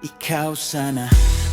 Ikaw sana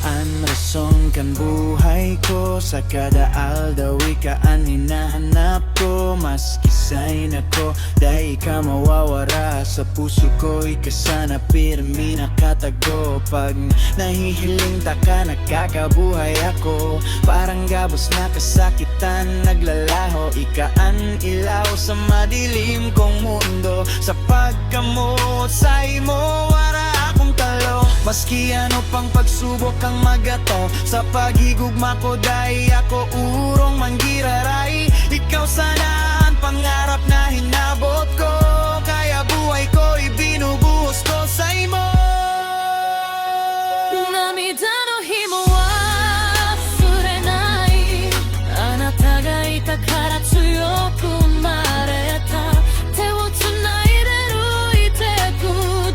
ang rason kan buhay ko. Sa kada aldaw ikaan hinahanap ko. Maski sa'y nako, dahil ka mawawara sa puso ko. Ika sana pirmi nakatago. Pag nahihiling ta ka, nakakabuhay ako. Parang gabos na kasakitan naglalaho. Ika ang ilaw sa madilim kong mundo. Sa pagkamot sa imo, wala akong talo. Maski ano pang pagsubok ang magato. Sa paghigugma ko, dahil ako urong manggiraray. Ikaw sana ang pangarap na hinabot ko. Kaya buhay ko ibinubuhos ko sa imo. 涙の日も忘れない。あなたがいたから強く生まれた。手をつないで歩いてく。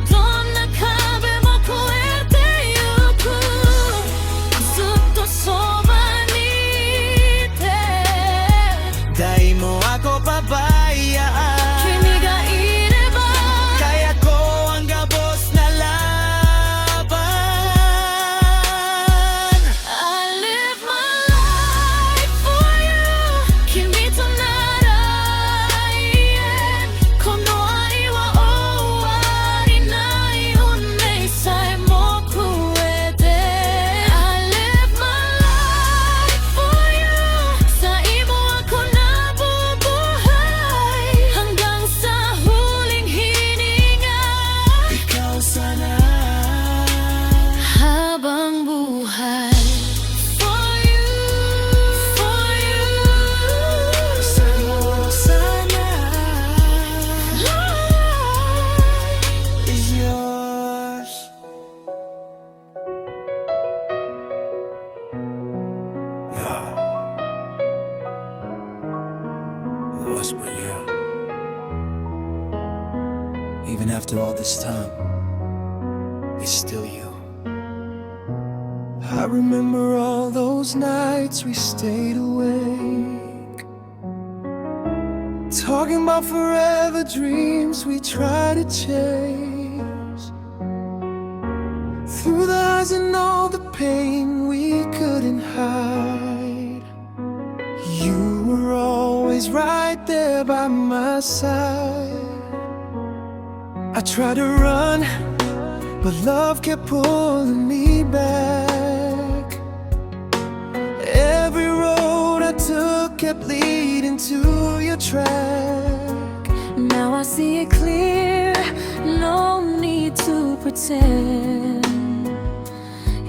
どんな壁も越えてゆく。ずっとそばにいて。 Dahil mo ako pabayaan. Kimi ga ireba. Kaya ko ang gabos na laban. I live my life for you. Kimi to naraien. Kono ai wa owari nai. Unmei sae mo kuete. I live my life for you. Sa imo ako nabubuhay. Hanggang sa huling hininga. Ikaw sana. Habang buhay. For you, for you. Sa'yo sana. Life Is yours. It was but you. Even after all this time, it's still you. I remember all those nights we stayed awake, talking about forever dreams we tried to chase. Through the highs and all the pain we couldn't hide, you were always right there by my side. I tried to run, but love kept pulling me back. Every road I took kept leading to your track. Now I see it clear, no need to pretend.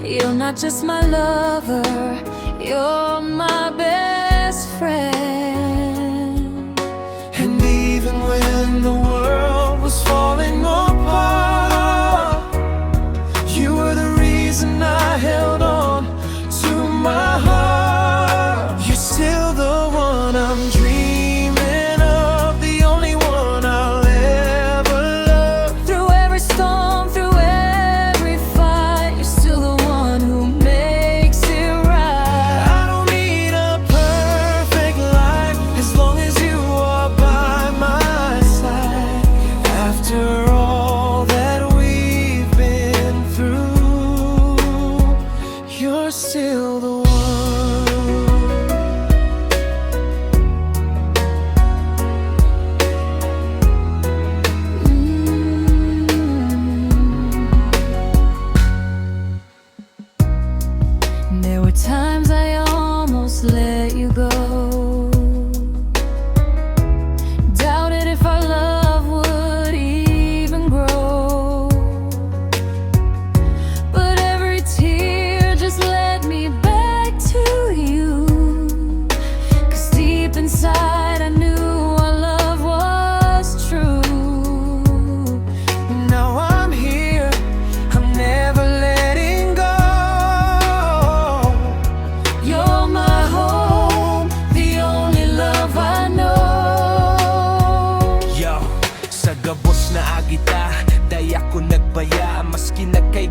You're not just my lover, you're my best friend. And even when the world was falling apart, you were the reason I held on to my heart. You're still the one I'm dreaming of, the only one I'll ever love. Through every storm, through every fight, you're still the one who makes it right. I don't need a perfect life as long as you are by my side. After all that we've been through, you're still the one. There were times I almost let you go. Doubted if our love would even grow. But every tear just led me back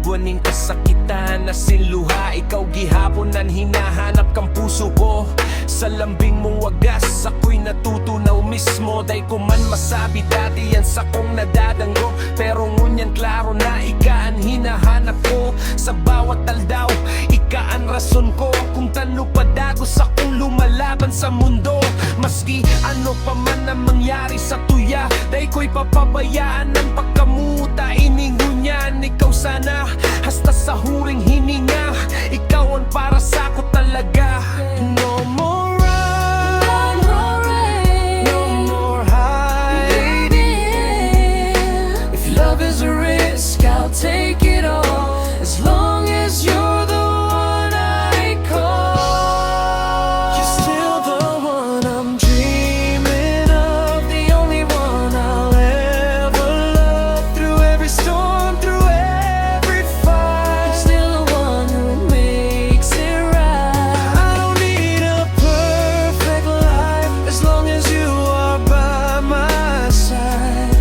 buwaning kasakitan na sinluha. Ikaw gihaponan, hinahanap kang puso ko. Sa lambing mong wagas, ako'y natutunaw mismo. Day ko man masabi dati yan sa kong nadadanggo, pero ngunyan klaro na ika ang hinahanap ko. Sa bawat aldaw, ika ang rason ko. Kung talo padagos akong lumalaban sa mundo. Maski ano pa man ang mangyari sa tuya, day ko'y papabayaan ng pagkamuta. Iningunyan, ikaw sana, hasta sa huring hininga. Ikaw ang para sa ko talaga. No more run, no more hiding. If love is a risk, I'll take it all, as long as you're the one I call. You're still the one I'm dreaming of, the only one I'll ever love. Through every storm, through every fight, you're still the one who makes it right. I don't need a perfect life, as long as you are by my side.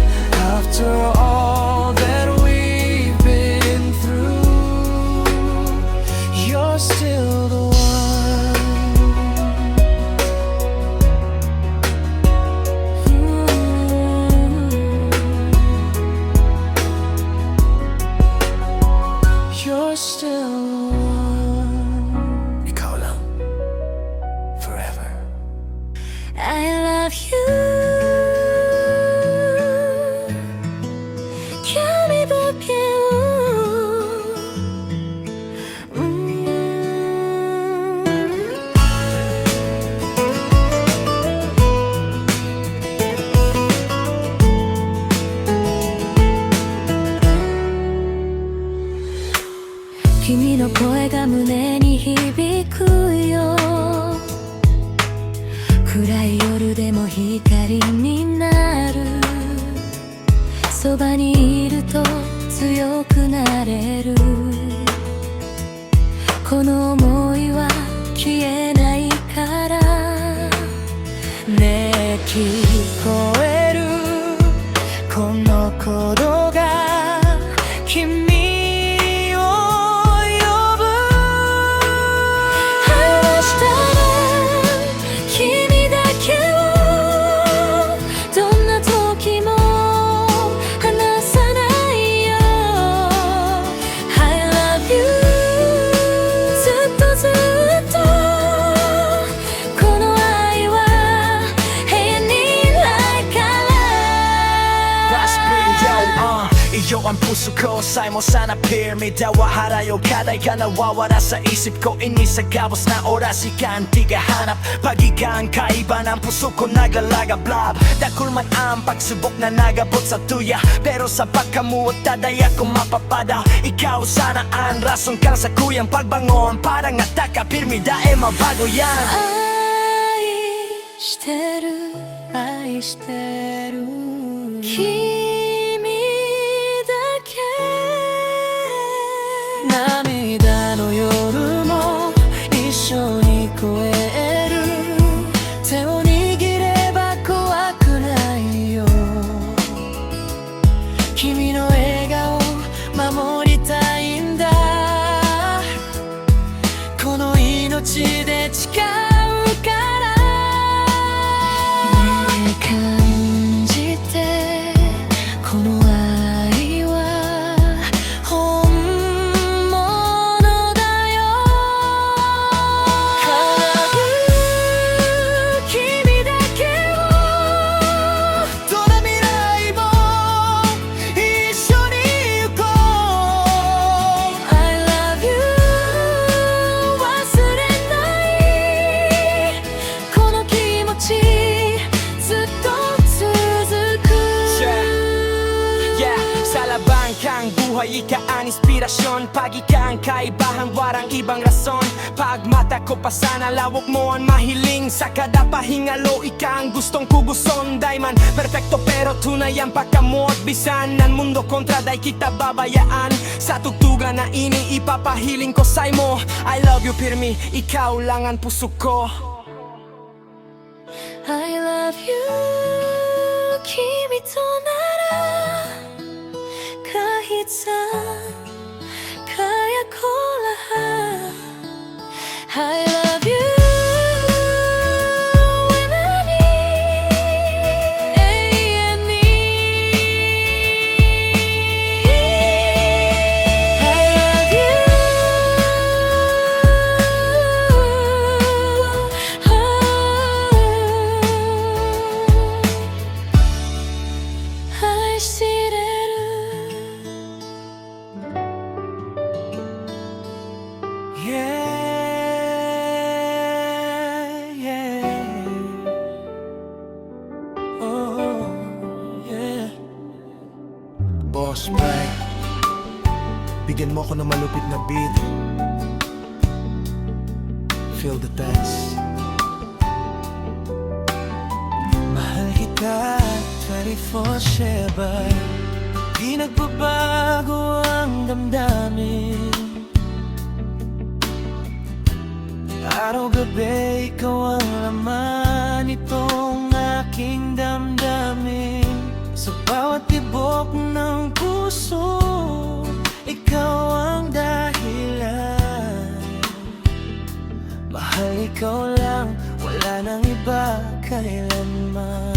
After all that we've been through, you're still the one. You're still the one. Ikaw lang, forever. I love you. Kimi daけ君の声が胸に響くよ。暗い夜でも光になる。そばにいると強くなれる。この想いは消えないからねえ聞こえるこの鼓動が君を呼ぶ。話したら君だけをどんな時も離さないよ。 I love you ずっとずっとこの愛は永遠にないから。 Iyo ang puso ko, sa'yo mo sana pirmida. Harayo kaday ka nawawala sa isip ko. Inisagabos na oras, ika ang di kahanap. Pag ika ang kaiba ng puso ko naglalagablab. Dakul man ang pagsubok na nagabot sa tuya, pero sa pagkamuot dadaya ko mapapadaw. Ikaw sana ang rason ka sa kuyang pagbangon. Parang ataka pirmida, mabago yan. 愛してる愛してる君だけ。涙の夜も一緒に越える。手を握れば怖くないよ。君の笑顔守りたいんだ。この命で誓うからねえ感じてこの愛は本物だよ。 I love you 君だけをどんな未来も一緒に行こう。 I love you 忘れないこの気持ちずっと続く。 Yeah, sa labang kang buhay, ika ang inspirasyon. Pag ika ang kaibahan, warang ibang rason. Pag mata ko pa sana, lawak mo ang mahiling. Sa kada pahingalo, ika ang gustong kuguson. Day man perfecto pero tunay ang pagkamuot. Bisan ng mundo kontra, day kita babayaan. Sa tugtugan na ini, ipapahiling ko sa'y mo. I love you pirmi, ikaw lang ang puso ko. I love you 君となら過失 Yeah, yeah. Oh, yeah. Boss Bry, bigyan mo ko ng malupit na beat. Feel the dance. Mahal kita 24/7. Di nagbabago ang damdamin. Araw-gabi, ikaw ang laman itong aking damdamin. Sa bawat tibok ng puso, ikaw ang dahilan. Mahal, ikaw lang, wala nang iba kailanman.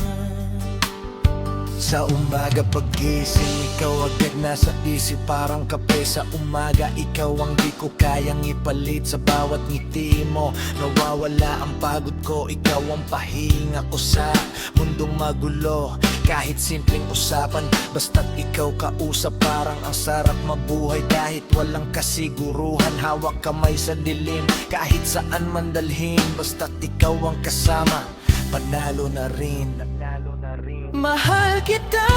Sa umaga paggising, ikaw agad nasa isip. Parang kape sa umaga, ikaw ang di ko kayang ipalit. Sa bawat ngiti mo, nawawala ang pagod ko. Ikaw ang pahinga ko sa mundong magulo. Kahit simpleng usapan, basta't ikaw kausap. Parang ang sarap mabuhay kahit walang kasiguruhan. Hawak kamay sa dilim, kahit saan man dalhin. Basta't ikaw ang kasama, panalo na rin. Mahal kita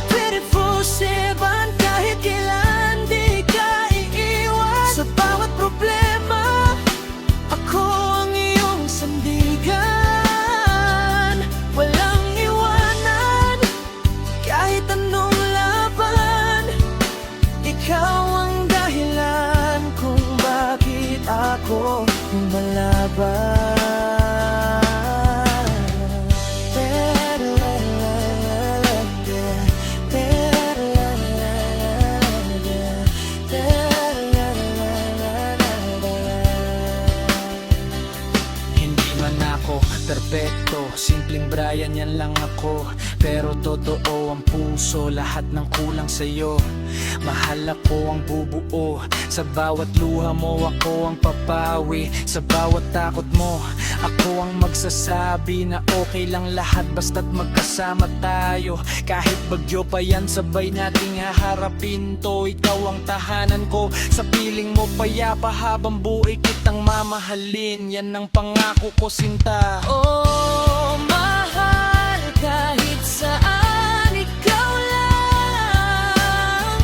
24/7, kahit kailan di ka iiwan. Sa bawat problema, ako ang iyong sandigan. Walang iwanan, kahit anong laban. Ikaw ang dahilan kung bakit ako lumalaban. Perpekto, simpleng Brian, yan lang ako. Pero totoo ang puso, lahat ng kulang sa'yo. Mahal ako ang bubuo, sa bawat luha mo ako ang papawi. Sa bawat takot mo, ako ang magsasabi na okay lang lahat basta't magkasama tayo. Kahit bagyo pa yan, sabay nating haharapin to. Ikaw ang tahanan ko, sa piling mo payapa habang buhay kitang mamahalin. Yan ang pangako ko, sinta. Oh, mahal, kahit saan, ikaw lang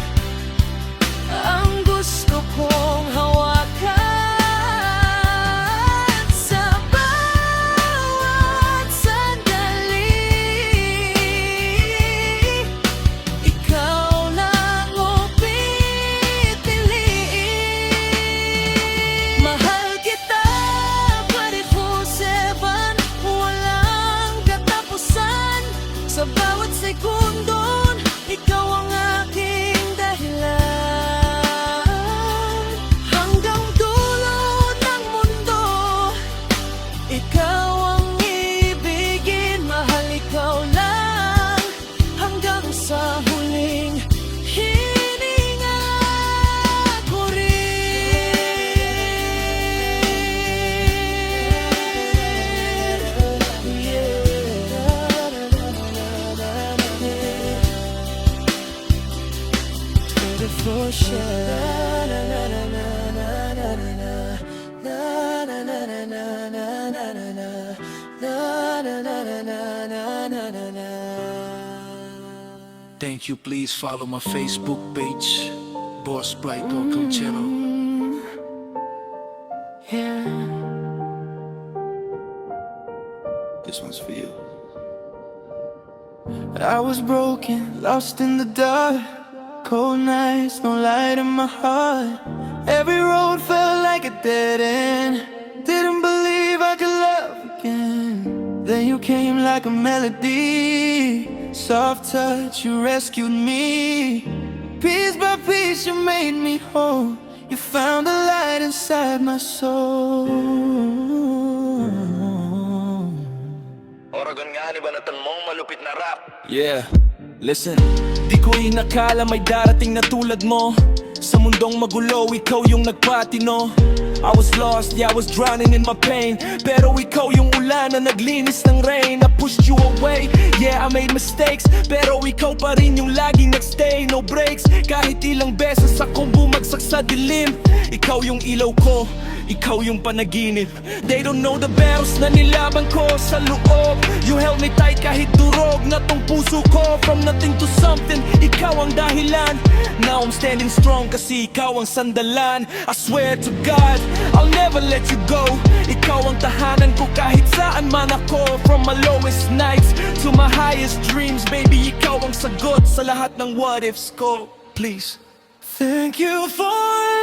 ang gusto kong hawakan. Sa bawat sandali, ikaw lang o pipiliin. Mahal kita 24/7, walang katapusan. Sa bawat segundon, ikaw ang aking dahilan. Hanggang dulo ng mundo, ikaw ang ibigin. Mahal, ikaw lang, hanggang sa huling hininga ko Thank you, please follow my Facebook page, Boss Bry Conchero. Yeah. This one's for you. I was broken, lost in the dark. Cold nights, no light in my heart. Every road felt like a dead end. Didn't believe I could love again. Then you came like a melody. Soft touch, you rescued me. Piece by piece, you made me whole. You found the light inside my soul. Oragon nga ni banatan mong malupit na rap. Yeah, listen. Di ko inakala may darating na tulad mo. Sa mundong magulo, ikaw yung nagpatino. I was lost, yeah, I was drowning in my pain. Pero ikaw yung ulan na naglinis ng rain. I pushed you away, yeah, I made mistakes. Pero ikaw pa rin yung laging nagstay. No breaks, kahit ilang beses akong bumagsak sa dilim. Ikaw yung ilaw ko, ikaw yung panaginip. They don't know the battles na nilaban ko sa loob. You held me tight kahit durog na tong puso ko. From nothing to something, ikaw ang dahilan. Now I'm standing strong kasi ikaw ang sandalan. I swear to God, I'll never let you go. Ikaw ang tahanan ko kahit saan man ako. From my lowest nights to my highest dreams. Baby, ikaw ang sagot sa lahat ng what ifs ko. Please. Thank you for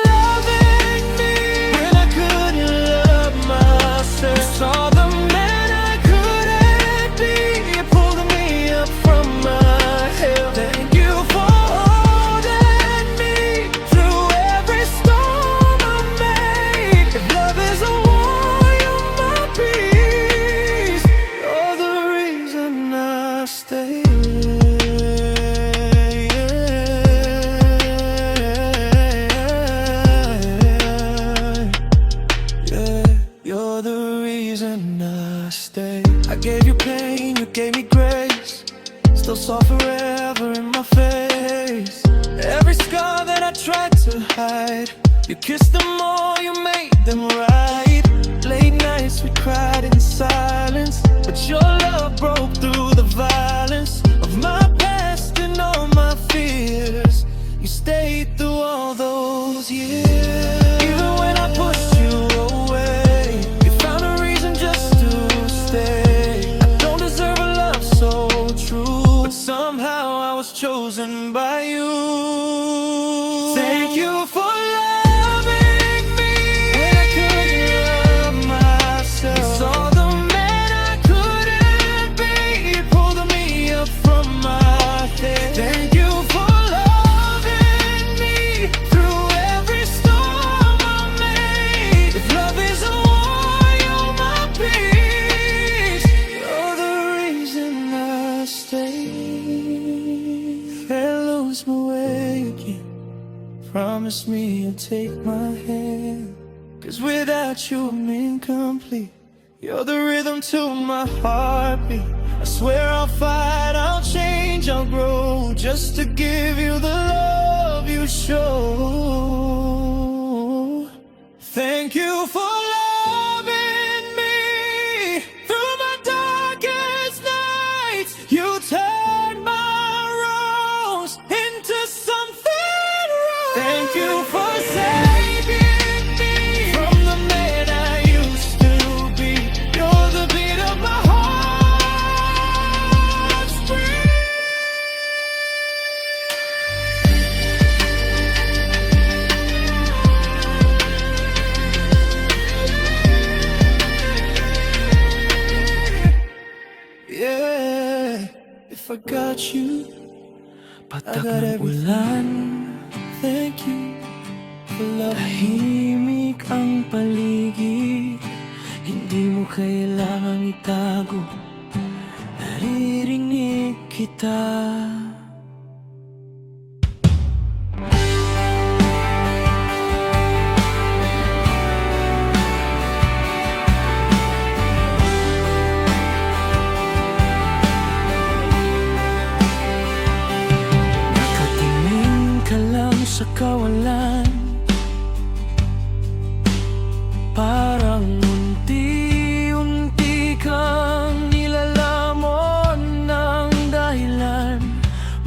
loving me when I couldn't love myself. You saw the man I couldn't be. You pulled me up from my hell. Thank you for holding me through every storm I made. If love is a war, you're my peace. You're the reason I stay. You're the reason I stay. I gave you pain, you gave me grace. Still saw forever in my face. Every scar that I tried to hide, you kissed them all, you made them right. Late nights we cried in silence, but your love broke through the violence of my past and all my fears. You stayed through all those years. Even when I pushed you away, you found a reason just to stay. I don't deserve a love so true, but somehow I was chosen by you. Thank you for loving me when I couldn't love myself. You saw the man I couldn't be. You pulled me up from my head. Thank you for loving me through every storm I made. If love is a war, you're my peace. You're the reason I stay. If I lose my way again, promise me you'll take my hand. 'Cause without you I'm incomplete. You're the rhythm to my heartbeat. I swear I'll fight, I'll change, I'll grow, just to give you the love you show. Thank you for loving me through my darkest nights. You turned my wrongs into something right. Thank you for saving me from the man I used to be. You're the beat of my heart's beat. Yeah, if I got you, Patak I got ng everything. ulan, Thank you for loving me. tahimik ang paligid. Hindi mo kailangang itago, naririnig kita. Nakatingin ka lang sa kawalan, parang unti-unti kang nilalamon ng dahilan.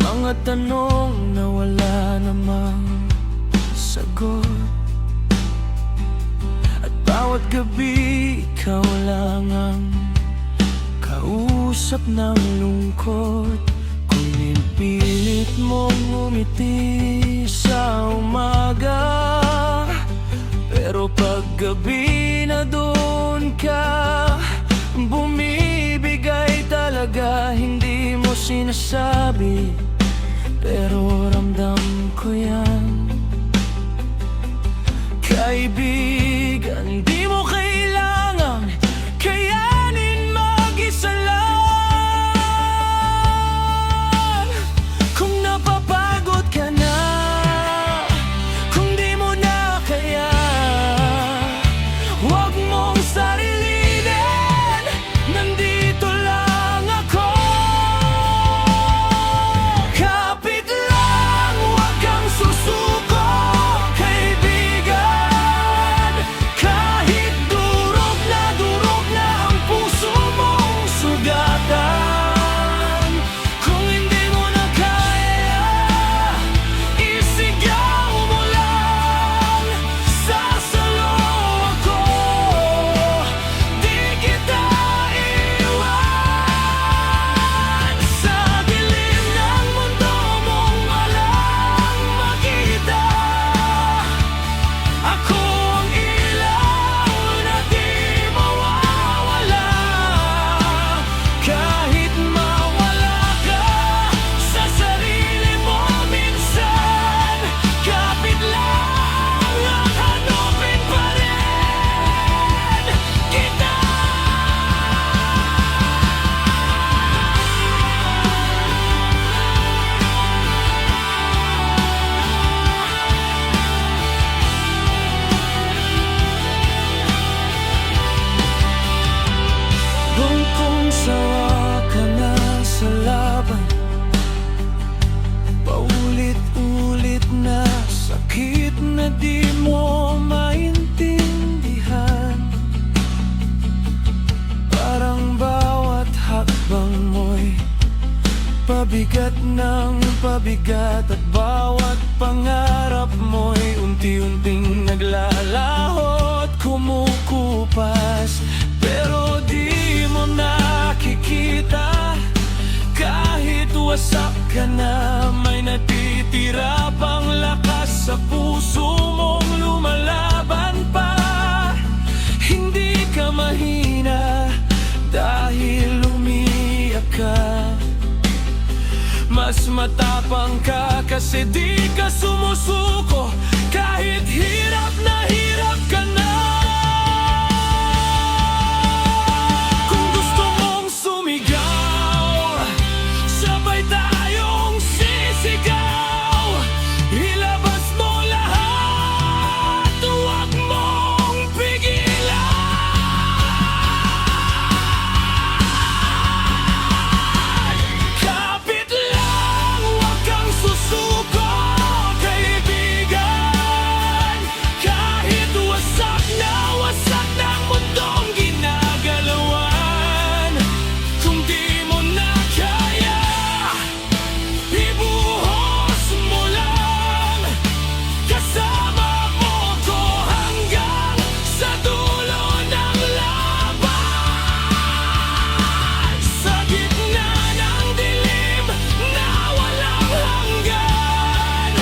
Mga tanong na wala namang sagot, at bawat gabi ikaw lang ang kausap ng lungkot. Kung pilit mong ngumiti sa umaga, pero pag gabi na doon ka bumibigay talaga. Hindi mo sinasabi, pero ramdam ko yan. Kaibigan, di mo kailangan kayanin mag-isa lang. Kung napapagod ka na, kung di mo na kaya, na di mo maintindihan. Parang bawat hakbang mo'y pabigat ng pabigat, at bawat pangarap mo'y unti-unting naglalaho at kumukupas. Pero di mo nakikita, kahit wasak ka na, may natitira pang lakas sa puso mong lumalaban pa. Hindi ka mahina dahil umiyak ka, mas matapang ka kasi di ka sumusuko kahit hirap na hirap ka na. Kung gusto mong sumigaw, sabay tayong sisigaw. Ilabas mo lahat, huwag mong pigilan. Kapit lang, huwag kang susuko, kaibigan. Kahit wasak na ang mundong ginagalawan, kung di mo na kaya, ibuhos mo lang. Kasama mo ko hanggang sa dulo ng laban. Sa gitna ng dilim na walang hanggan,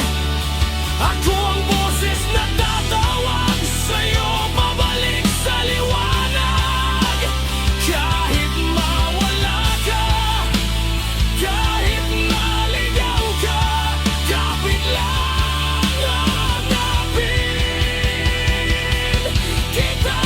ako ang boses na tatawag sa'yo pabalik sa liwanag. Kahit mawala ka, kahit maligaw ka, kapit lang hanapin kita.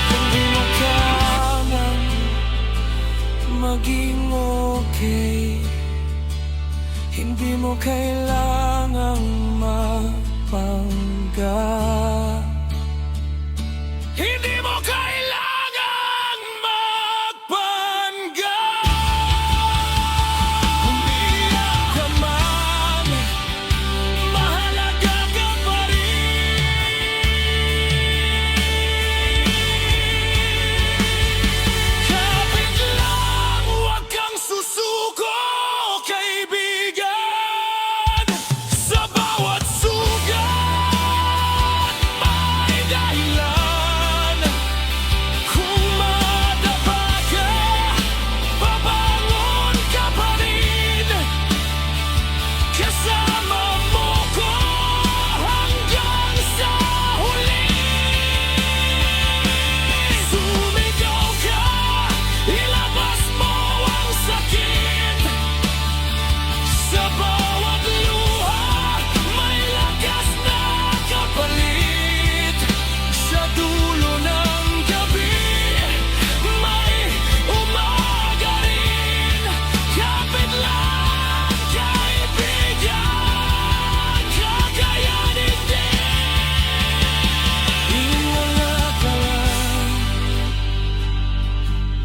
Hindi mo kayang maging okay, hindi mo kailangang mapangga, hindi mo kailangang magpangga. Umiyak ka man, mahalaga ka pa rin. Kapit lang, huwag kang susuko, kaibigan. Sa bawat sugat may dahilan. Kung madapa ka, babangon ka pa rin. Kasama mo ko hanggang sa huli. Sumigaw ka, ilabas mo ang sakit. Sa bawat luha, may lakas na kapalit. Sa dulo ng gabi, may umaga rin. Kapit lang, kaibigan, kakayanin din. Iwala ka lang,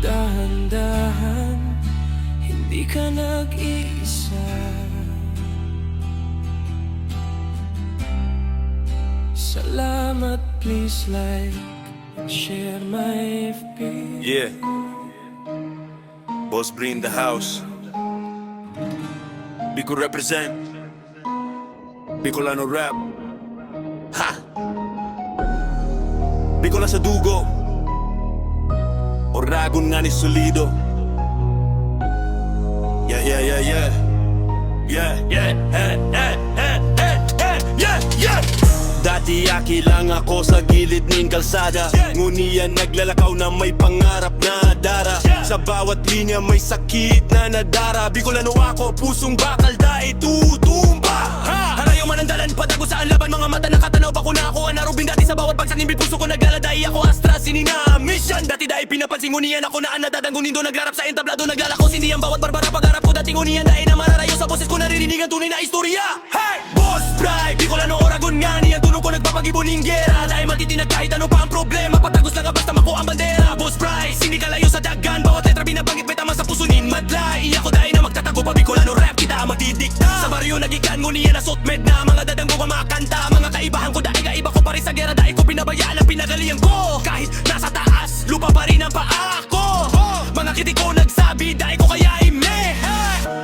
dahan-dahan, hindi ka nag-iisa. Salamat, please like and share my FB. Yeah. Boss Bree in the house. Bicol represent. Bicolano rap. Ha! Bicola sa dugo. Oragon nga ni solido. Yeah, yeah, yeah, yeah. Yeah, yeah, eh, eh, eh, eh, eh, yeah, yeah. Dati aki lang ako sa gilid ng kalsada, ngunit naglalakaw na may pangarap na dara. Sa bawat linya may sakit na nadara. Bicolano ako, pusong bakal dahil tutumba. Harayo man ang dalan, patago saan laban. Mga mata nakatanaw pa ko na ako ang narubing dati. Sa bawat bagsak ng puso ko naglaladay ako astra. Sinina mission, dati dahil pinapansin Kasing uniyan ako na ang nadadanggunin doon. Naglarap sa entablado, naglalako sindi ang bawat barbara. Pag-arap ko dating uniyan dahil na mararayo sa boses ko naririnig ang tunay na istorya. Hey! Boss Bri, Bicolano, Oragon nga niyan tunog ko nagpapagibuning gera. Dahil matitinag kahit ano pa ang problema. Patagos lang basta mako ang bandera. Boss Bri, hindi ka layo sa dagan. Bawat letra binabanggit may tama sa pusunin madlay. Iyak ko dahil na magtatago pa Bicolano rap kita ang magdidikta. Sa baryo nagikan uniyan na sotmed na mga dadanggo ka mga kanta. Mga kaibahan ko dahil kaiba ko pa rin sa gera. Dahil ko pinabayaan ang pinagalian ko. Kahit nasa taas, lupa pa rin ang paa ko. Mga kiti ko nagsabi dahil ko kaya ime.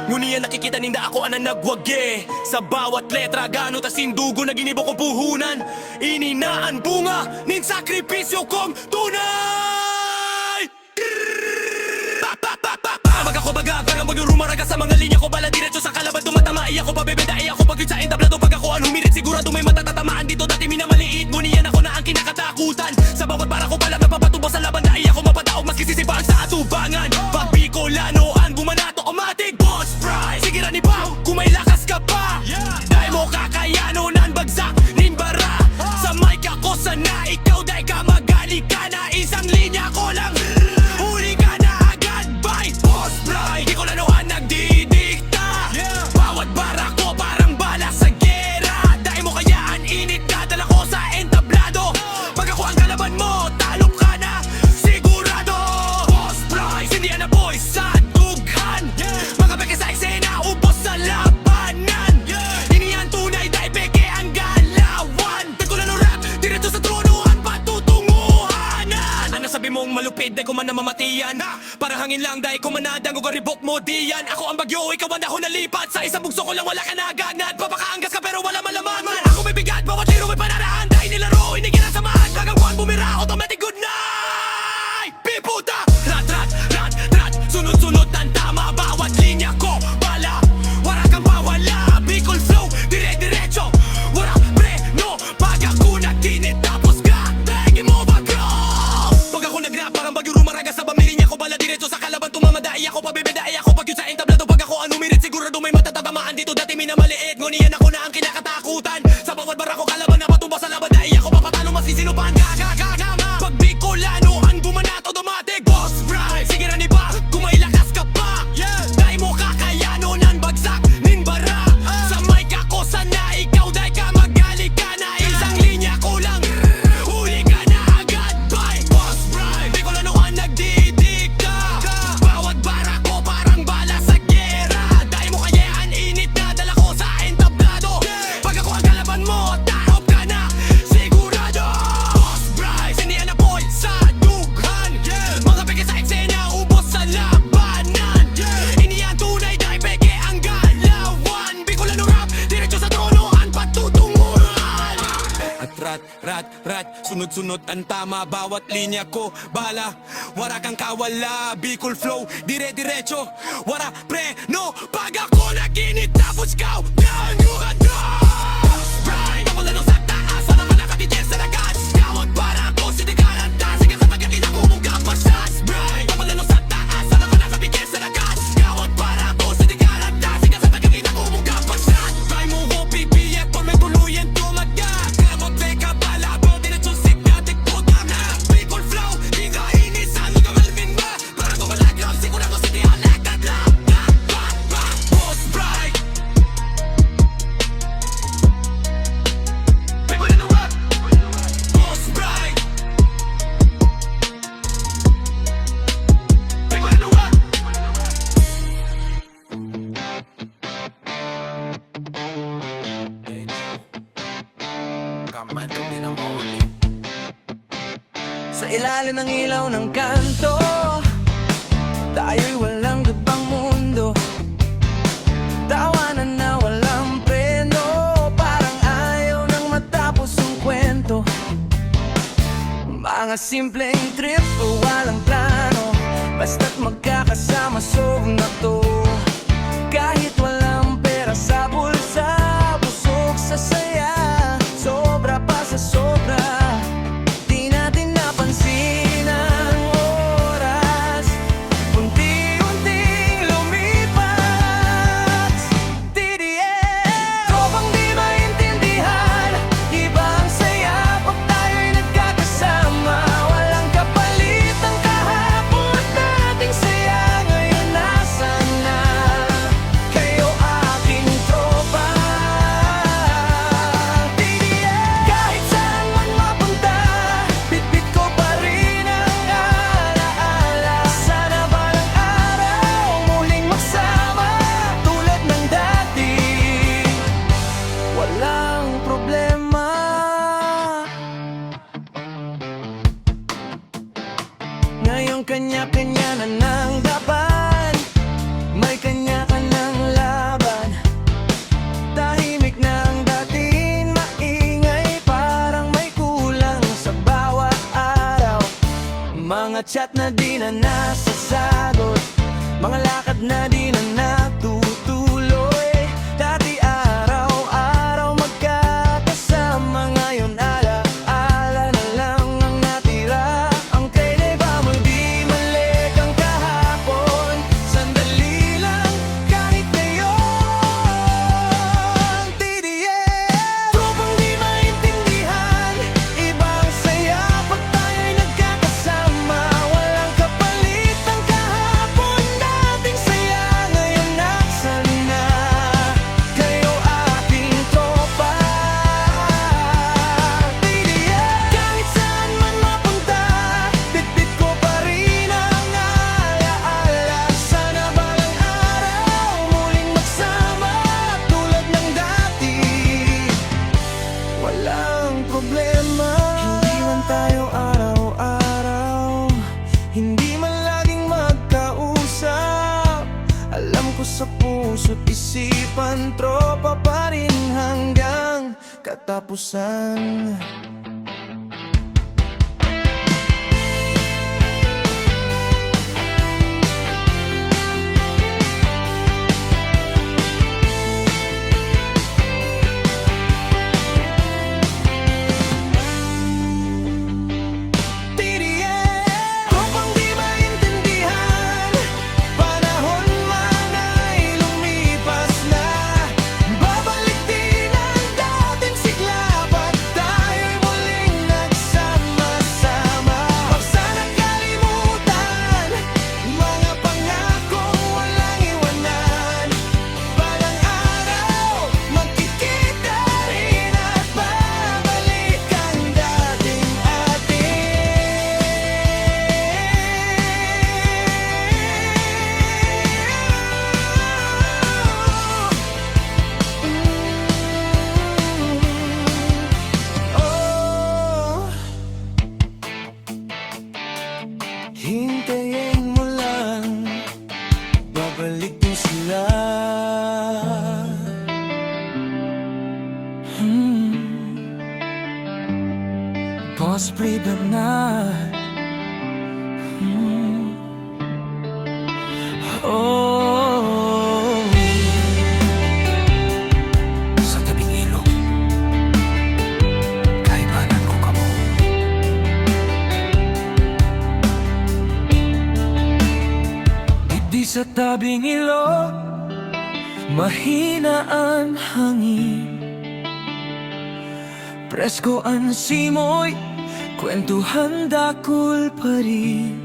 Ngunit nakikita ninda ako ang nagwage. Sa bawat letra gano ta sindugo na ginibo kong puhunan. Ininaan bunga nin sakripisyo kong tunay. Amag ako baga, parang maglurumaraga sa mga linya ko. Bala diretso sa kalaban, tumatama. Iyak ko pabebeda, iyak ko pag yun sa entablado. Pag ako ang humirit, sigurado may matatatamaan dito. Dati minamaliit, ngunit ako na ang kinakatakutan. Sa bawat bara ko palang napapatubo sa laban. Na iyak ko mapataog, maski sisipaan sa atubangan. Pag Bicolano, ang bumanato, automatic Boss Bri, sige rani pa, kung may lakas ka pa. Dahil mo kakayanon, bagsak, nimbara. Sa mic ako sana, ikaw dahil ka magali ka na. Isang linya ko lang, huli ka na agad. Bye, Boss Bri, di ko lanoan nagdidikta. Bawat bara ko parang bala sa gera. Dahil mo kayaan init ka, dala ko sa entablado. Pag ako ang kalaban mo, talo ka na, sigurado. Boss Bri, sindihan na boys sa dughan. Mga peke sa eksena, ubos sa labanan. Inihan tunay dahil peke ang galawan. Bicolano rap, diretso sa trono at patutunguhanan. Ano sabi mong malupit dahil ko man namamatiyan? Para hangin lang dahil ko manadang o garibok mo diyan. Ako ang bagyo, ikaw ang dahon na lipat. Sa isang bugso ko lang wala ka nagagnat. Papakaanggas ka pero wala malaman. Ako may bigat, bawat liro may panaraan. Dahil nilaro, inigyan ang samahan. Bagang buwan bumira, automatic good night. Piputa, rat, rat, rat, rat. Sunod-sunod ang tama, bawat linya ko. Bala, wala kang bawala. Bicol flow, dire-diretso. Wala preno, pag ako nagtinit tapos ka, tingin mo ba ko? Pag ako nag-rap, parang bagyo rumaraga sa bamilinya ko. Bala diretso sa kalaban, tumamada. Iyak ko, pabebeda, iyak ko. Pag yun sa entablado, pag ako ang umirit, sigurado may matatatamaan dito. Dati minamaliit, ngunit ako na ang kinakatakutan. Sa bawat bara ko kalaban na patumba sa laban. Dahil iyak ko papatalo, mas sisinupan ka. Pag Bicolano, ang bumanat, automatic Boss Bri, sige rani pa, kung may lakas ka pa. Dahil mo kakayanon, bagsak, nimbara. Sa mic ako sana, ikaw dahil ka magali ka na. Isang linya ko lang, huli ka na agad. Bye, Boss Bri, Bicolano ang nagdidikta. Bawat bara ko parang bala sa gera. Dahil mo kayaan init na dala ko sa entablado. Pag ako ang kalaban mo, tarop ka na, sigurado. Boss Bri, sindihan na boy sa dughan. Mga peke sa eksena, ubos sa labanan. Iniyan tunay dahil peke ang galawan. Bicolano rap, diretso sa trono ang patutunguhan. At rat, rat, rat, sunod-sunod ang tama. Bawat linya ko, bala, wala kang kawala. Bicol flow, dire-diretso, wala preno. Pag ako naginit tapos ka, nanyuhan na. Bri, Bicolano sa taas, sana pa nakatitin sa lagas. Kawag para ako, sindigaran ta. Sige sa pagkakita ko mong kapasas. Bri, Bicolano sa taas, sana pa nakatitin sa lagas. Kawag para ako, sindigaran ta. Sige sa pagkakita ko mong kapasas. Try mo ko pipiyat, por may tuluyan tumaga. Kamot teka bala, bro, diretso signatic puta na. Bicol flow, di ka inisan, di ka malvin ba? Para ko malagam, sigurado si di halagad lang. Boss Bri, Bicolano rap. Boss Bri, Bicolano rap. Sa ilalim ng ilaw ng kanto, tayo'y walang gabang mundo. Tawanan na walang preno, parang ayaw nang matapos ang kwento. Mga simpleng trip o walang plano, basta't magkakasama sog na to. Kahit walang pera sa bulsa, busog sa saya, sobra pa sa sobra. Di natin napansin ang oras, unti-unting lumipas. TDL, tropang di maintindihan, iba ang saya pag tayo'y nagkakasama. Walang kapalit ang kahapon. kanya-kanya na ng dapan, may kanya-kanyang laban. Tahimik na ang dating maingay, parang may kulang sa bawat araw. Mga chat na di na nasasagot, mga lakad na di na natutuloy. Dati araw-araw magkakasama, ngayon ala-ala na lang ang natira. Ang kailan ba mo'y di malik ang kahapon, sandali lang kahit ngayon. TDM, tropang di maintindihan, ibang saya pag tayo'y nagkakasama. Walang kapalit ang kahapon, dating saya ngayon nasaan na? Kayo aking tropa. TDM, kahit saan man mapunta, bitbit ko pa rin ang alaala. Sana balang araw muling magsama tulad ng dati. Walang problema, hindi man tayo araw-araw, hindi man laging magkausap. Alam ko sa puso't isipan, tropa pa rin hanggang katapusan. TDM, tropang di maintindihan, panahon man ay lumipas na. Babalik din ang dating sigla pag tayo'y muling nagsama-sama. Huwag sanang kalimutan mga pangakong walang iwanan. Balang araw magkikita rin at babalik ang dating hintayin mo lang, babalik din sila. Boss Brave na. Oh, sa tabing ilog, kaibanan ko kamo. Di sa tabing ilog, mahina ang hangin, presko ang simoy, kwentuhan dakul pa rin.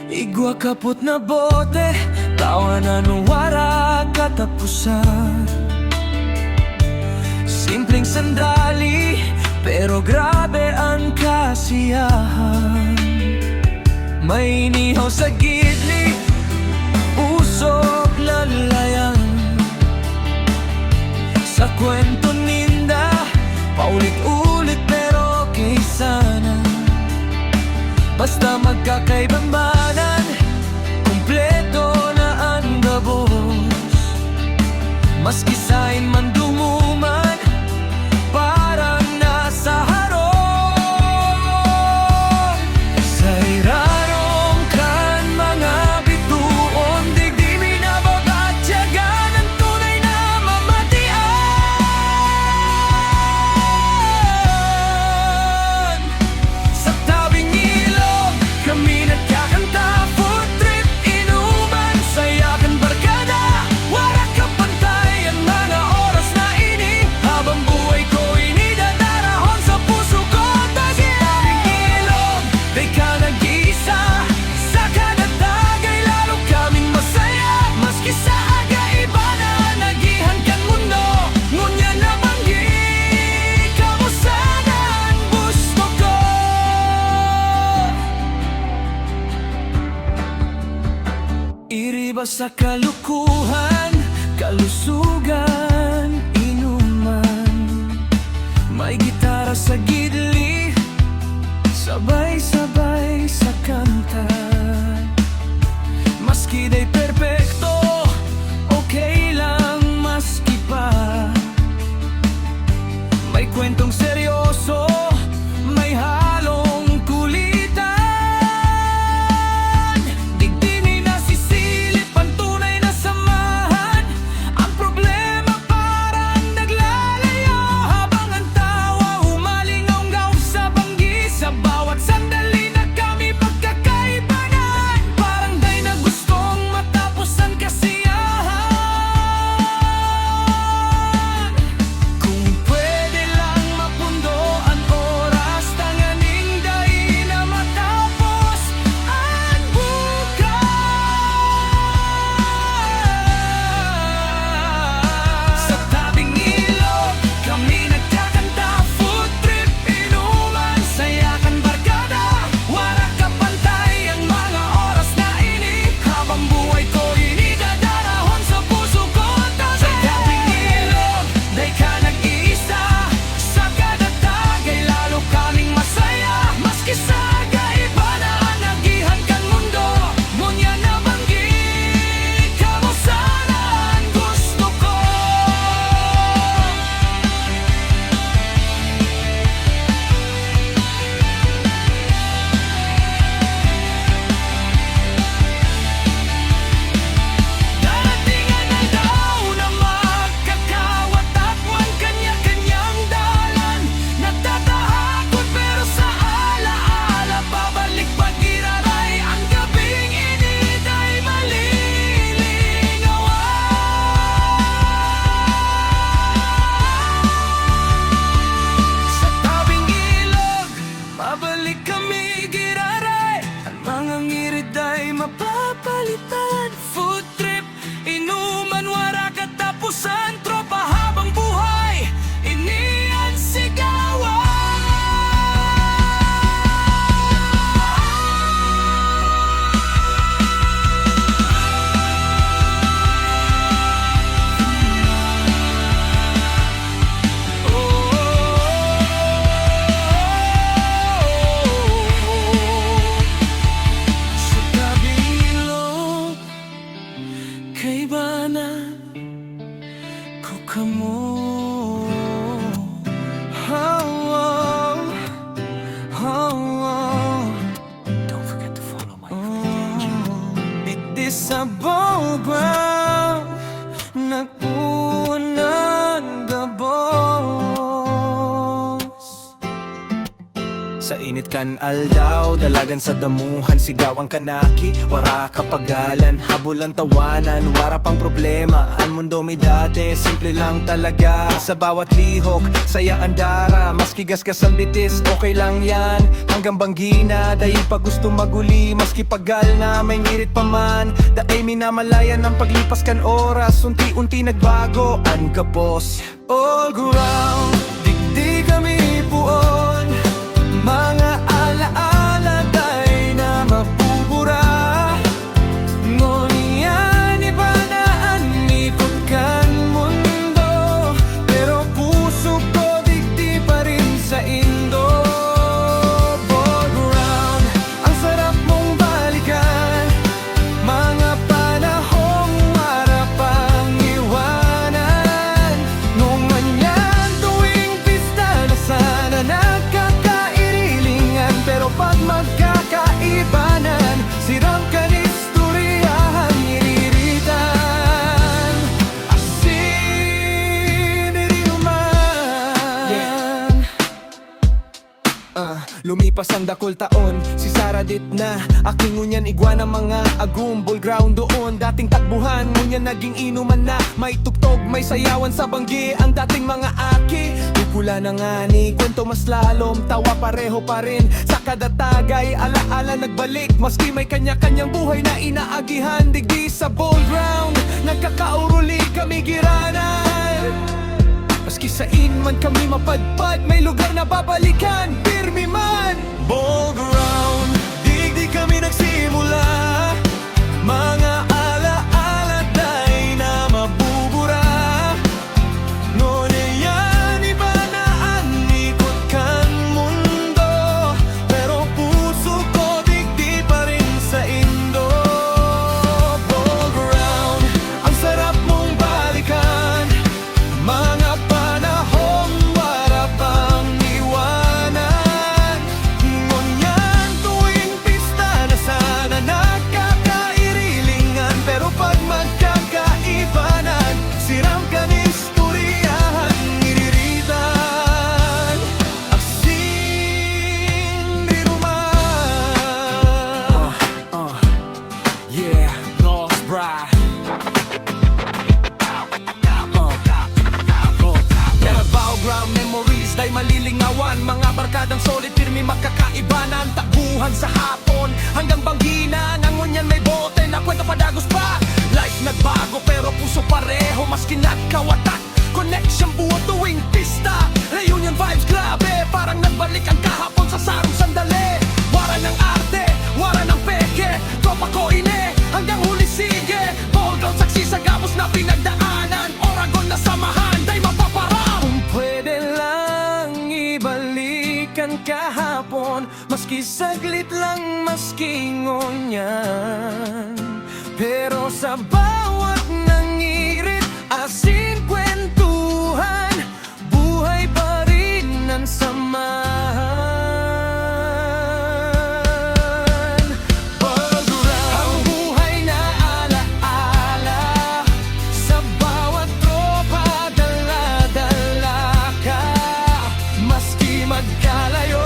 Igwa kaput na bote, tawanan wara katapusan. Simpleng sandali, pero grabe ang kasiyahan. May inihaw sa gitli, usok lalayan. Sa kwento ninda, paulit-ulit pero okay sana. Basta magkakaibambanan, kumpleto na ang gabos. Maski saan man dumuman, parang nasa harong. Sa irarong kan mga bituon, digdi minabag at tiyaga ng tunay na mamatian. Sa tabing ilog, kami nagkakanta, food trip, inuman, sayakan barkada. Wala ka pantay ang mga oras na ini, habang buhay ko inidadarahon sa puso ko. Sa tabing ilog, di ka nag-iisa, sa kada tagay lalo kaming masaya. Maski sa aga iba na nagihan kang mundo, ngunya namanggi ka mo sana ang gusto ko. Iriba sa kalukuhan, kalusugan, inuman. May gitara sa gidli, Sabay-sabay sa kanta, maski day perpekto, okay lang maski pa. May kwentong seryoso, may halong kulitan. Digdinay nasisilip ang tunay na samahan. Ang problema parang naglalayo, habang ang tawa humalingaw-ngaw sa banggi. Sa bawat sandali na kami pagkakaibanan, parang day na gustong matapos ang kasiyahan. Kung pwede lang mapundo ang oras, tanganing day na matapos ang bukas. Sa tabing ilog, kami nagkakanta, food trip, inuman, sayakan barkada. Wala ka pantay ang mga oras na ini, habang buhay ko inidadarahon sa puso ko. Sa tabing ilog, day ka nag-iisa, sa kada tagay lalo kaming masaya. Maski sa kaiba na anagihan kan mundo, ngunya na banggit ka mo sana ang gusto ko. Daratingan ang daw na magkakawatakwan, kanya-kanyang dalan. Nagtatahakot pero sa alaala, babalik pag-iraray. Ang gabing init ay malilingawan. Sa tabing ilog, babalik kami giraray. Ang mga ngirid ay mapapalitan. Food trip, inuman, wara katapusan. Tropa habang buhay, iniyan sigawan. Sa tabing ilog, kaibanan ko kamo. Don't forget to follow my Bigdi sa bawang nagpunan gabos. Sa init kan aldaw, dalagan sa damuhan, sigaw ang kanaki, wara kapagalan, habol ang tawanan, wara pang problema. Ang mundo may dati, simple lang talaga. Sa bawat lihok, saya ang dara, maski gasgas ang bitis, okay lang yan. Hanggang banggina, dahil pa gusto maguli, maski pagal na may ngirit pa man. Daay minamalayan ng paglipas kan oras, unti-unti nagbago ang kapos. All go round, digdi kami puon, mga alaala day na mabubura. Ngunyan iba na ang ikot kan mundo, pero puso ko digdi pa rin sa indo. Ball round, ang sarap mong balikan, mga panahong marapang iwanan. Nung manyan tuwing pista na sana nagkakairilingan, pero pag magkakaibanan, siram ka ni istoryahan iriritan. Asin irinuman. Lumipas ang dakol taon, si Sara dit na aking ngunyan igwan ang mga agumbol ground doon. Dating takbuhan, ngunyan naging inuman na, may tugtog, may sayawan sa banggi ang dating mga aki. Pula na nga ni kwento mas lalom, tawa pareho pa rin sa kada tagay, alaala nagbalik. Maski may kanya-kanyang buhay na inaagihan, digdi sa ball ground, nagkakauruli kami giranan. Maski saan man kami mapadpad, may lugar na babalikan, pirmi man. Ball ground, digdi kami nagsimula, mga alaala day na mabubura. Ngunyan iba na ang ikot kan mundo, pero lingawan. Mga barkadang solid, pirmi magkakaibanan. Taguhan sa hapon, hanggang bangina. Ngangunyan may bote na kwento padagos pa. Life nagbago pero puso pareho. Maski nagkawatak, connection buo tuwing pista. Reunion vibes grabe, parang nagbalik ang kahapon sa sarong sandali. Wara ng arte, wara ng peke. Tropa ko ine, hanggang huli sige. Ball ground saksi sa gamos na pinagdaanan. Oragon na samahan, day mapaparang. Kung pwede lang ibalikan kahapon, maski saglit lang, maski ngunyan. Pero sa bawat nangirit, asin kwentuhan, buhay pa rin ang samahan. Ang buhay na alaala, sa bawat tropa dala-dala ka. Maski magkalayo,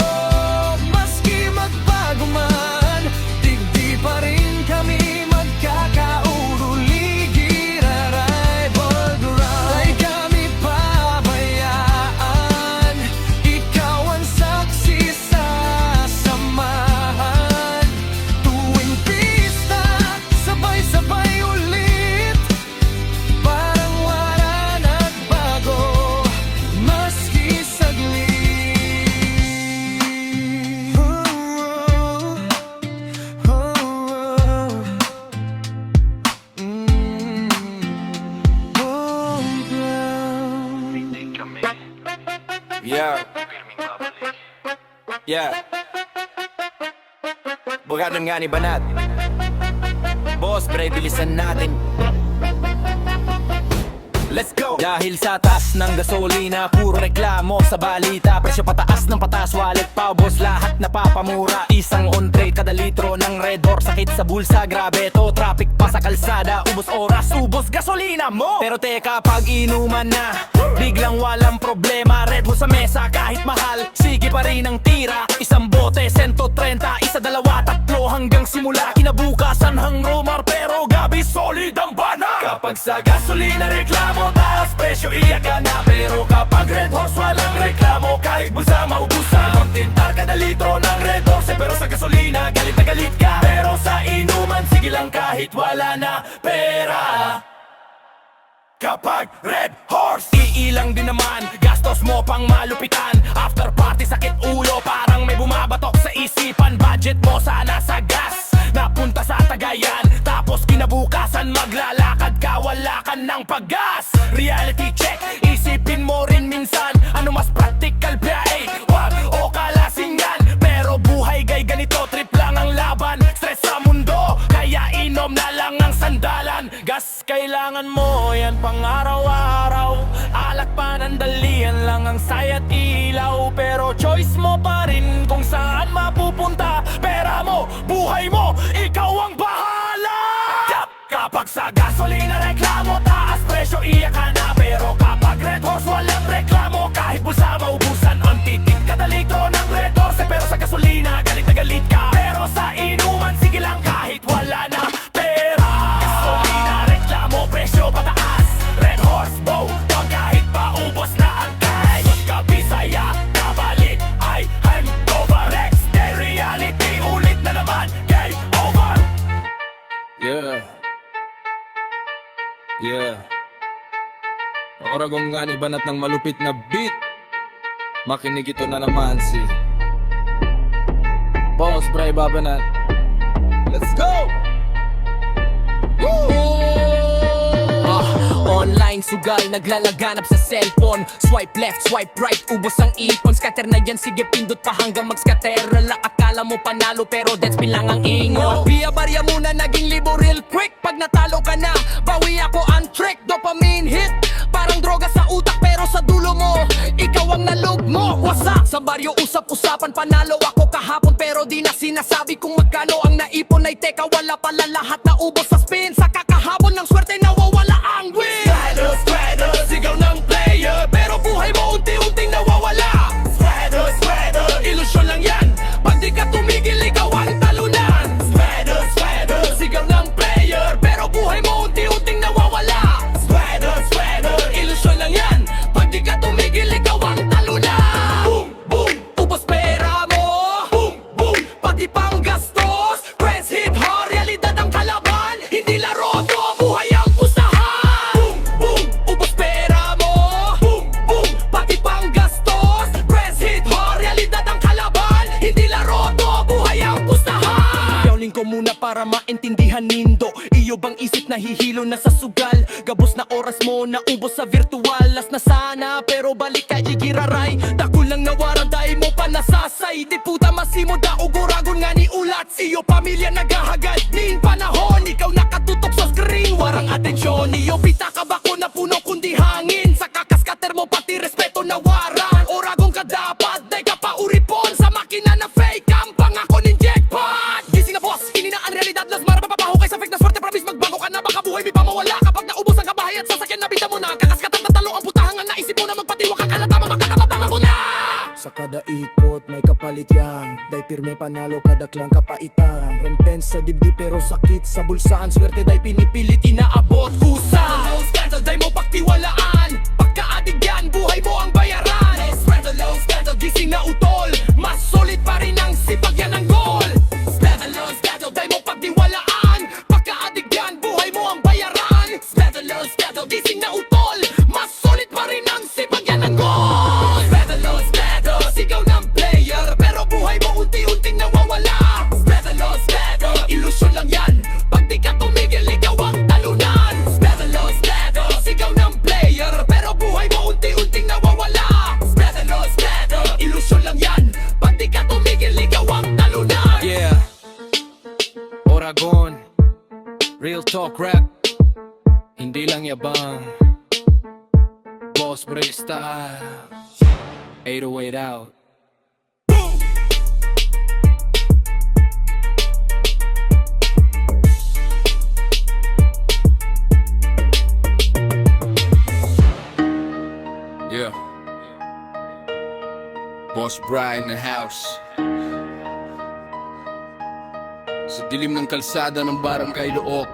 maski magbago man, digdi pa rin kami magkakauruligid. Aray, Balduran, ay kami pabayaan. Ikaw ang saksi sa samahan. Tuwing pista, sabay-sabay ulit. Parang wala nagbago, maski saglit. Yeah. Yeah. Bugadon nga ni Banat. Boss, pre, bilisan natin. Let's go! Dahil sa taas ng gasolina, puro reklamo sa balita. Presyo pataas ng patas, wallet paubos, lahat napapamura. Isang on-trade kada litro ng Red Horse. Sakit sa bulsa, grabe to. Traffic pa sa kalsada, ubos oras, ubos gasolina mo. Pero teka, pag inuman na, biglang walang problema. Red Horse sa mesa, kahit mahal, sige pa rin ang tira. Isang bote, 130, isa, dalawa, tatlo, hanggang simula. Kinabukasan hang rumor, pero gabi solid ang bana. Kapag sa gasolina reklamo, taas presyo, iyak ka na. Pero kapag Red Horse, walang reklamo, kahit bulsa maubusan. Kontintar kada litro ng Red Horse, pero sa gasolina, galit na galit ka. Pero sa inuman, sige lang kahit wala na pera. Kapag Red Horse, iilang din naman, gastos mo pang malupitan. After party, sakit ulo, parang may bumabatok sa isipan. Budget mo sana sa gas, napunta sa Tagayan. Tapos kinabukasan, maglalakad ka, wala ka ng paggas. Reality check, isipin mo rin minsan, ano mas practical biyahe, wag o kalasingan. Pero buhay gay ganito, trip lang ang laban. Stress sa mundo, kaya inom na lang ang sandalan. Gas kailangan mo, yan pang araw-araw. Alak panandalian lang ang sayat ilaw. Pero choice mo pa rin kung saan mapupunta. Pera mo, buhay mo, ikaw ang bahala. Kapag sa gasolina reklamo, taas presyo, iyak ka na. Pero kapag Red Horse, walang reklamo, kahit bulsa maubusan. Ang titik kada litro ng Red Horse, pero sa gasolina, galit na galit ka. Pero sa inuman, sige lang kahit wala na pera. Gasolina reklamo, presyo pataas. Red Horse, bow, wag kahit paubos na ang cash. Magkabisaya, kabalit, ay hangover. Next day reality, ulit na naman, game over. Yeah. Yeah. Oragong nga ni Banat ng malupit na beat. Makinig ito na naman si Boss Bray Babanat. Let's go! Online sugal, naglalaganap sa cellphone. Swipe left, swipe right, ubos ang ipon. Scatter na yan, sige pindot pa hanggang mag-scatter. Akala mo panalo pero that's lang ang ingon. Pia barya muna, naging libo real quick. Pag natalo ka na, bawi ako ang trick. Dopamine hit, parang droga sa utak. Pero sa dulo mo, ikaw ang nalog mo. Wasak sa baryo, usap-usapan. Panalo ako kahapon pero di na sinasabi kung magkano ang naipon. Ay teka, wala pala lahat na ubos sa spin. Sa kakahabon ng swerte, nawawala ang win. Straddle, sigaw ng player, pero buhay mo unti-unting nawawala. Straddle, ilusyon lang yan. Pag di ka tumigil, ikaw ang talunan. Straddle, sigaw ng player, pero buhay mo unti-unting nawawala. Straddle, ilusyon lang yan. Pag di ka tumigil, ikaw ang talunan. Boom, ko muna para maintindihan nindo. Iyo bang isip na hihilo na sa sugal? Gabos na oras mo na ubos sa virtual. Las na sana pero balik kay igiraray. Dako lang nawaran dahil mo pa nasasay. Di puta masimo da uguragon nga ni ulat. Iyo pamilya nagahagad nin panahon. Ikaw nakatutok sa screen, warang atensyon. Iyo pita ka ba ko na puno kundi hangin. Sa kakaskater mo pati respeto na waran. Oragong ka dapat, day ka pa uripon. Sa makina na fake, ang pangako nin jackpot. Gising na boss, ini na ang realidad. Las mara mapapahukay sa fake na swerte. Promise magbago ka na, baka buhay di pa mawala. Kapag naubos ang kabahay at sasakyan na bita mo na. Kakaskater na talo ang putahangan na isip mo na magpatiwa ka kalatama. Makakapapanga ko na. Sa kada ikot may kapalit yan. Day pirme panalo kadaklang kapaitan. Rempense sa dibdib pero sakit sa bulsaan. Swerte day pinipilit Inaabot kusa. No scandal, day mo pagtiwalaan. Pagkaadig yan, buhay mo ang bayaran. No scandal, gising na utol. Mas solid pa rin ang sipag yan ang goal. No scandal, day mo pagtiwalaan. Pagkaadig yan, buhay mo ang bayaran. No scandal, gising na utol. Mas solid pa rin ang sipag yan ang goal. No scandal, sigaw ng player. Pero buhay mo unti-unting nawawala. No scandal, ilusyon lang yan. Pag di ka tumigil, ikaw ang talunan. No scandal, sigaw ng player. Pero buhay mo unti-unting nawawala. No scandal, ilusyon lang yan. Pag di ka tumigil, ikaw ang talunan. Yeah, Oragon, real talk rap. Hindi lang yabang. Boss Bre style, 808 out. Yeah, Boss Bri in the house. Sa dilim ng kalsada ng barangay Look,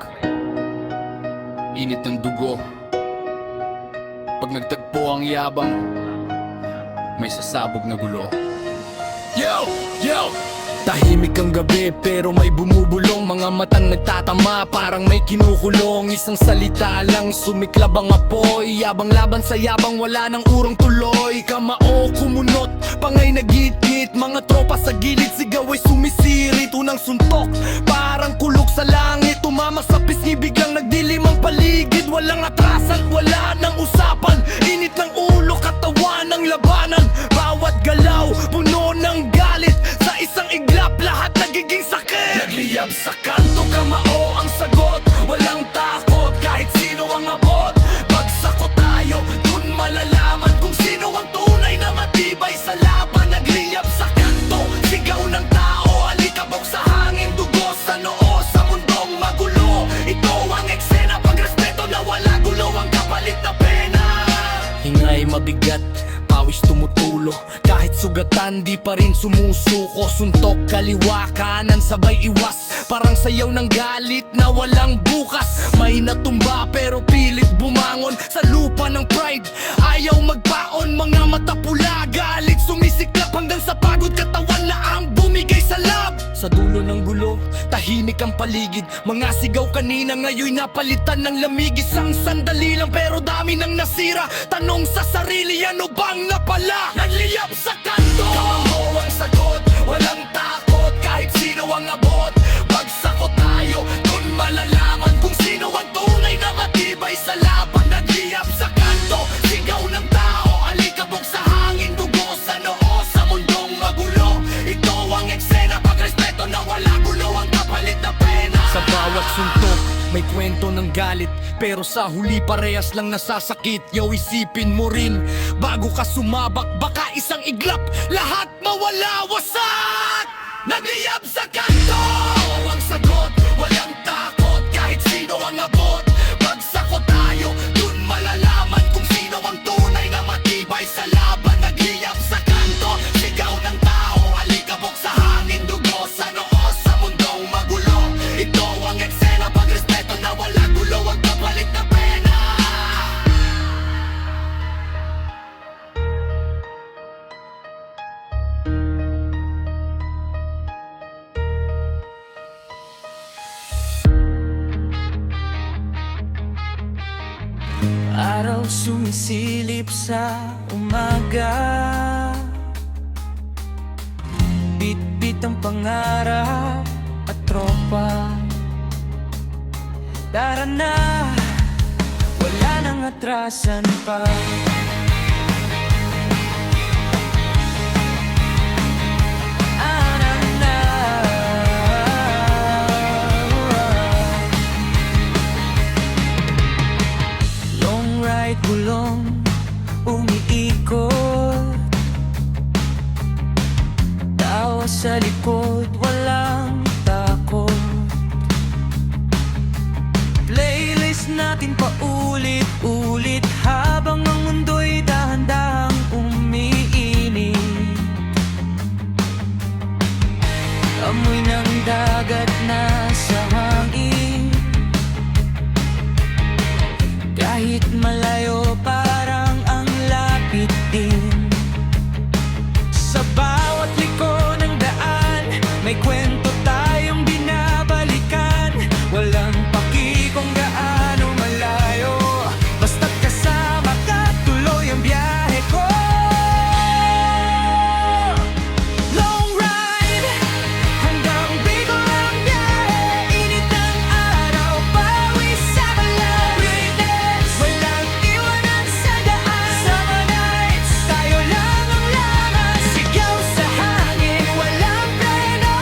init ng dugo. Pag nagtagpo ang yabang, may sasabog na gulo. Yo! Yo! Tahimik ang gabi pero may bumubulong. Mga matang nagtatama parang may kinukulong. Isang salita lang sumiklab ang apoy. Yabang laban sa yabang wala nang urong tuloy. Kamao kumunot, pangay nagitgit. Mga tropa sa gilid sigaw ay sumisirit. Unang suntok parang kulog sa langit. Tumama sa pisngi biglang nagdilim ang paligid. Walang atrasan, wala nang usapan. Init ng ulo, katawan ng labanan. Bawat galaw, puno ng galit. Sa isang iglap, lahat nagiging sakit. Nagliyab sa kanto, kamao ang sagot. Walang takot, kahit sino ang abot. Bagsak ko tayo, dun malalaman kung sino ang tunay na matibay sa laban. Nagliyab sa kanto, sigaw ng tao. Alikabok sa hangin, dugo sa noo. Sa mundong magulo, ito ang eksena. Pagrespeto na wala gulo, ang kapalit na pena. Hingay mabigat, pawis tumutulo. Kahit sugatan di pa rin sumusuko. Suntok kaliwa kanan sabay iwas. Parang sayaw ng galit na walang bukas. May natumba pero pilit bumangon. Sa lupa ng pride ayaw magbaon. Mga mata pula, galit sumisiklap. Hanggang sa pagod katawan na ang bumigay sa lab. Sa dulo ng gulo, tahimik ang paligid. Mga sigaw kanina ngayon napalitan ng lamig. Isang sandali lang pero dami nang nasira. Tanong sa sarili, ano bang napala? Nagliyab sa kanto, kamao ang sagot. Walang takot, kahit sino ang abot. Bagsak ko tayo, dun malalaman kung sino ang tunay na matibay sa laban. Nagliyab sa kanto, sigaw ng tao. Alikabok sa hangin, dugo sa noo. Sa mundong magulo, ito ang eksena. Pagrespeto na wala gulo, ang kapalit na pena. Sa bawat suntok, may kwento ng galit. Pero sa huli parehas lang nasasakit. Yo, isipin mo rin, bago ka sumabak, baka isang iglap, lahat mawala, wasak. Nagliyab sa kanto, ang sagot, walang takot, kahit sino ang abot. Bagsak ko tayo, dun malalaman kung sino ang tunay na matibay sa laban. Nagliyab sa kanto, sigaw ng tao. Alikabok sa hangin, dugo sa noo. Sa mundong magulo, ito ang eksena. Pagrespeto na wala gulo, ang kapalit na pena. Araw sumisilip sa umaga. Bit-bit ang pangarap at tropa. Tara na, wala nang atrasan pa. Gulong umiikot, tawa sa likod, walang takot. Playlist natin paulit-ulit habang ang mundo'y dahan-dahang umiinit. Amoy ng dagat na sa hangin, kahit malayo parang ang lapit din. Sa bawat liko ng daan, may kwento tayong binabalikan. Walang paki kung gaano malayo, basta't kasama ka, tuloy ang biyahe ko. Long ride, hanggang Bicol ang biyahe. Init ng araw, pawis sa balat. Walang iwanan sa daan. Summer nights, tayo lang ang laman. Sigaw sa hangin, walang preno.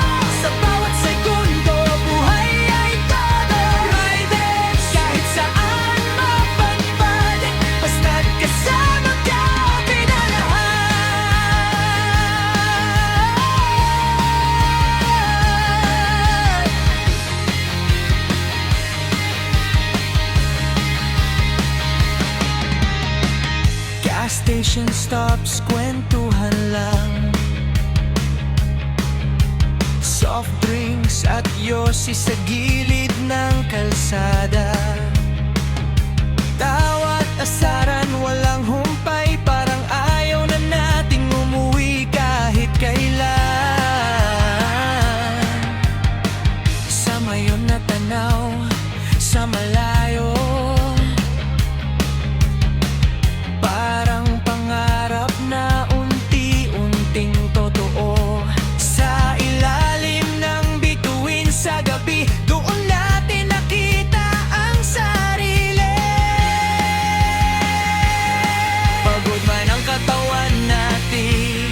Sa bawat segundo, buhay ay todo. Riding, kahit saan mapadpad, basta't kasama ka, okay na lahat. Gas station stops, kwentuhan lang. Soft drinks at yosi sa gilid ng kalsada. Tawa't asaran, walang humpay, parang ayaw na nating umuwi kahit kailan. Sa mayon na tanaw, sa malayo, parang pangarap na unti-unting totoo. Sa ilalim ng bituin sa gabi, doon natin nakita ang sarili. Pagod man ang katawan natin,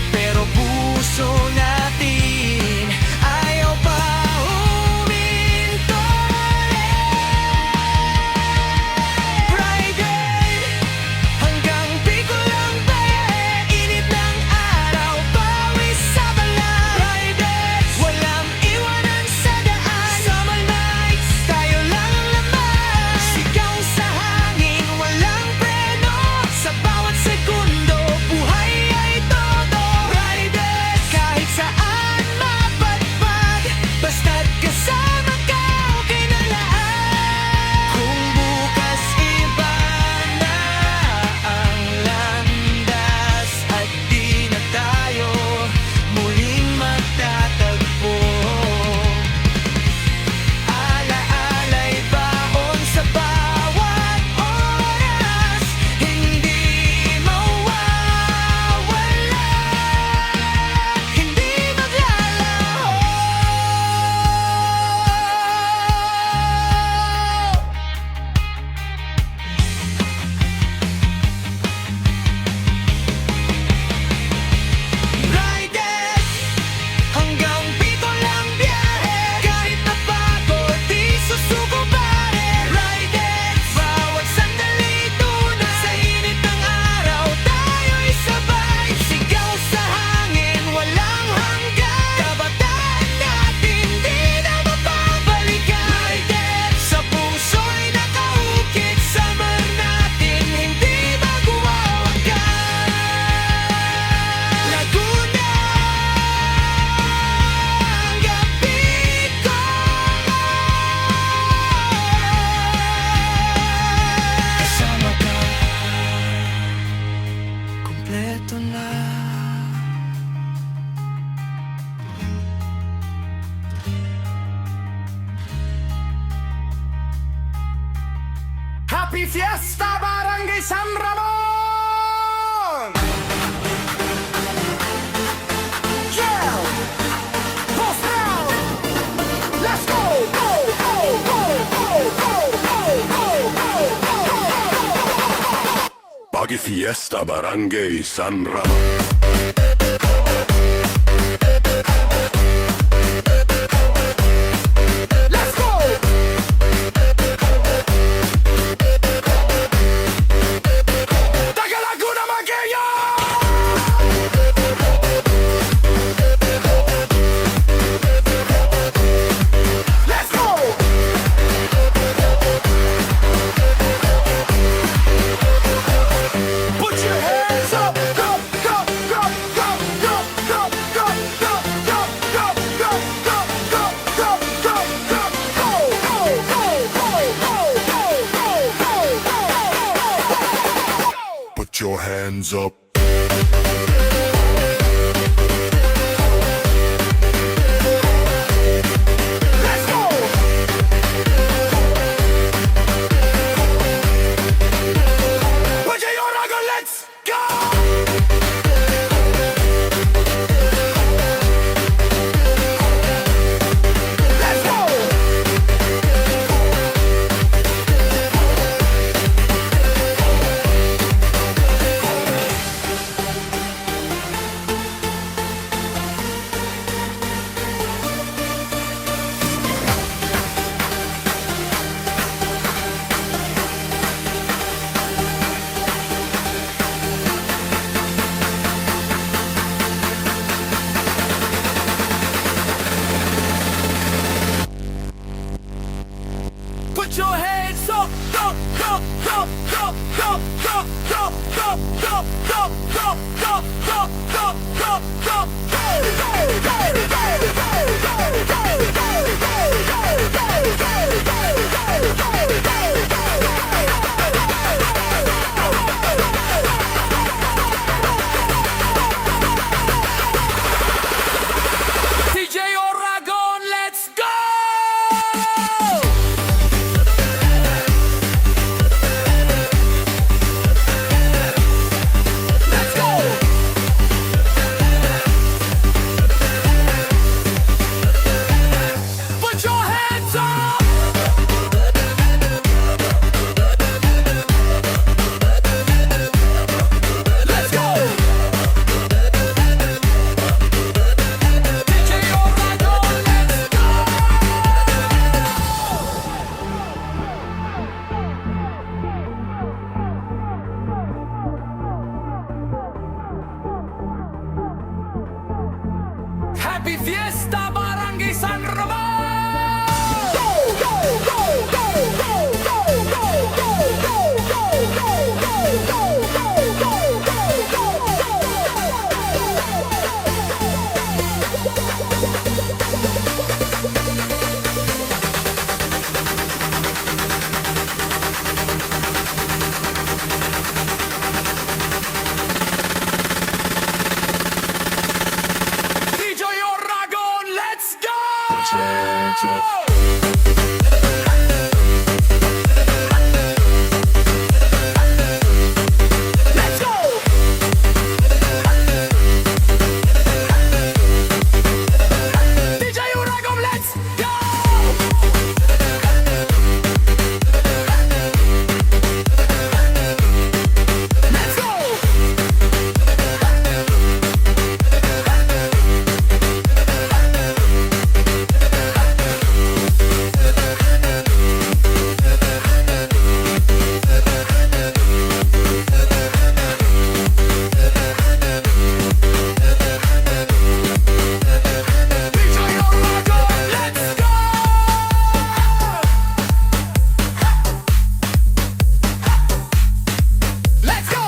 pero puso natin ayaw pa huminto. Friday, hanggang Bicol ang bayan. Init ng araw, pawis sa balat. Friday, walang iwanan sa daan. Summer nights, tayo lang ang laman. Sigaw sa hangin, walang preno. Sa bawat segundo, buhay ay todo. Friday, kahit saan mapadpad, basta't kasama ka, okay na lahat. Kung bukas iba na ang landas at di na tayo muling magtatagpo, ala-ala'y baon sa bawat oras, hindi mawawala, hindi maglalaho. Riders, hanggang Bicol ang biyahe. Kahit napagod, di susuko pare. Riders, bawat sandali tunay. Sa init ng araw, tayo'y sabay. Sigaw sa hangin, walang hanggan. Kabataan natin, di na mapapalikan. Riders, sa puso'y nakaukit. Summer natin, hindi magwawakas. Laguna hanggang Bicol, kasama ka, kumpleto na. Happy Fiesta Barangay San Ramon! Yeah! Post down! Fiesta Barangay San Ramon. Let's go! Taga Laguna, Magayo! Let's go! Put your hands up! Go, go, go, go, go, go, go, go, go, go, go, go, go, go, go, go, go. Put your hands up. Let's go! Put your Orago, let's go! Let's go! Put your hands up, go, go, go, go, go, go, go, go, go, go, go, go, go, go, go, go, go. DJ Oragon, let's go! Let's go! Put your hands up! Let's go! DJ Oragon, let's go! Happy Fiesta Barangay San Ramon! Go, go, go, go, go, go, go, go, go, go, go, go, DJ Oragon, let's go! Let's go! DJ Oragon, let's go! Let's go! DJ Oragon, let's go! Let's go!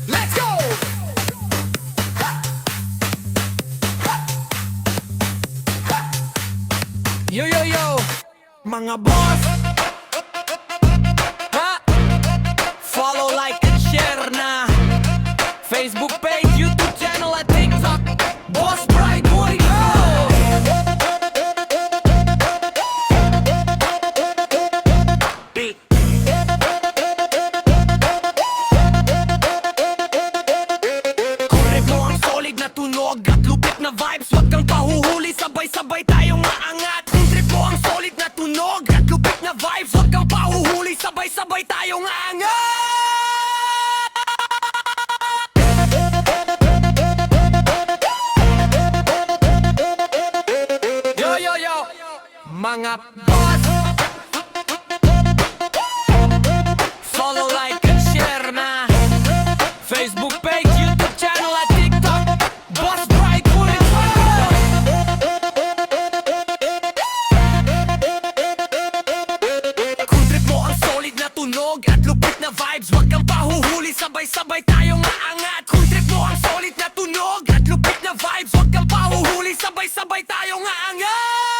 Let's go! Yo, yo, yo! Mga boss! Ha? Follow, like, and share na Facebook page, YouTube channel at TikTok Boss Bright Boy Go! sabay-sabay tayong aangat. Kung trip mo ang solid na tunog at lupit na vibes, huwag kang pahuhuli, sabay-sabay tayong aangat. Yo, yo, yo, mga boss, follow, like, and share na Facebook page, YouTube channel at TikTok, Boss Bright ulit pa. Kung trip mo ang solid na tunog at lupit na vibes, huwag kang pahuhuli, sabay-sabay tayong aangat. Kung trip mo ang solid na tunog at lupit na vibes, huwag kang pahuhuli, sabay-sabay tayong aangat.